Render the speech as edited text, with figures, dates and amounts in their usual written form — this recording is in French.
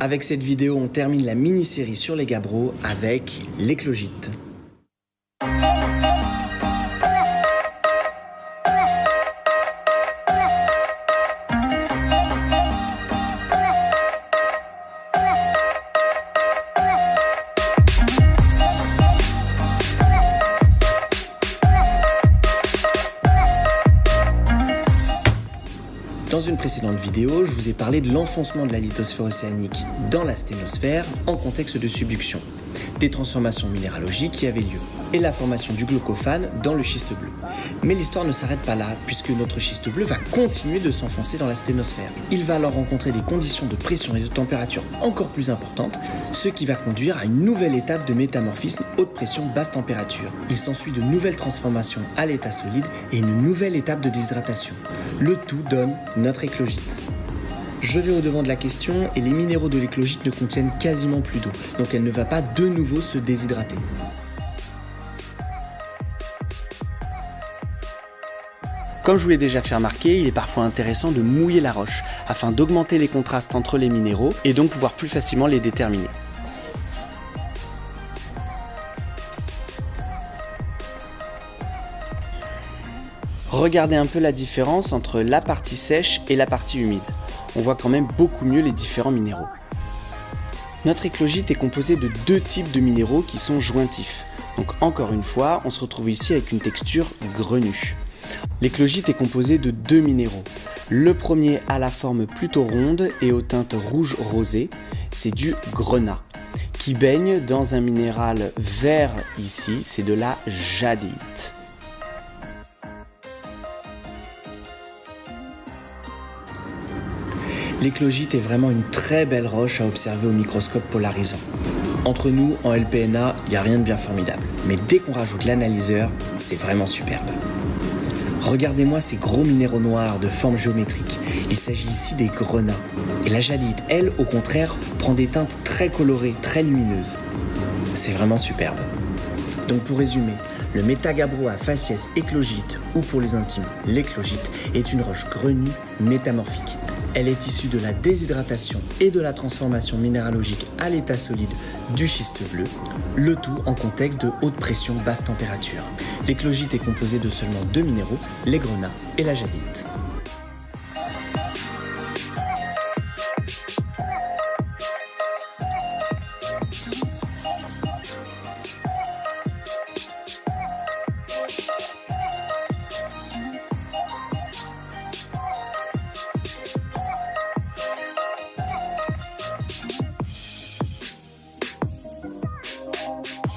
Avec cette vidéo, on termine la mini-série sur les gabbros avec l'éclogite. Dans une précédente vidéo, je vous ai parlé de l'enfoncement de la lithosphère océanique dans la sténosphère en contexte de subduction, des transformations minéralogiques qui avaient lieu, et la formation du glaucophane dans le schiste bleu. Mais l'histoire ne s'arrête pas là, puisque notre schiste bleu va continuer de s'enfoncer dans la sténosphère. Il va alors rencontrer des conditions de pression et de température encore plus importantes, ce qui va conduire à une nouvelle étape de métamorphisme haute pression, basse température. Il s'ensuit de nouvelles transformations à l'état solide et une nouvelle étape de déshydratation. Le tout donne notre éclogite. Je vais au-devant de la question et les minéraux de l'éclogite ne contiennent quasiment plus d'eau, donc elle ne va pas de nouveau se déshydrater. Comme je vous l'ai déjà fait remarquer, il est parfois intéressant de mouiller la roche afin d'augmenter les contrastes entre les minéraux et donc pouvoir plus facilement les déterminer. Regardez un peu la différence entre la partie sèche et la partie humide. On voit quand même beaucoup mieux les différents minéraux. Notre éclogite est composé de deux types de minéraux qui sont jointifs. Donc encore une fois, on se retrouve ici avec une texture grenue. L'éclogite est composé de deux minéraux. Le premier a la forme plutôt ronde et aux teintes rouge rosé, c'est du grenat, qui baigne dans un minéral vert ici, c'est de la jadéite. L'éclogite est vraiment une très belle roche à observer au microscope polarisant. Entre nous, en LPNA, il n'y a rien de bien formidable. Mais dès qu'on rajoute l'analyseur, c'est vraiment superbe. Regardez-moi ces gros minéraux noirs de forme géométrique. Il s'agit ici des grenats. Et la jadéite, elle, au contraire, prend des teintes très colorées, très lumineuses. C'est vraiment superbe. Donc pour résumer, le métagabbro à faciès éclogite, ou pour les intimes, l'éclogite, est une roche grenue métamorphique. Elle est issue de la déshydratation et de la transformation minéralogique à l'état solide du schiste bleu, le tout en contexte de haute pression, basse température. L'éclogite est composée de seulement deux minéraux, les grenats et la jadéite.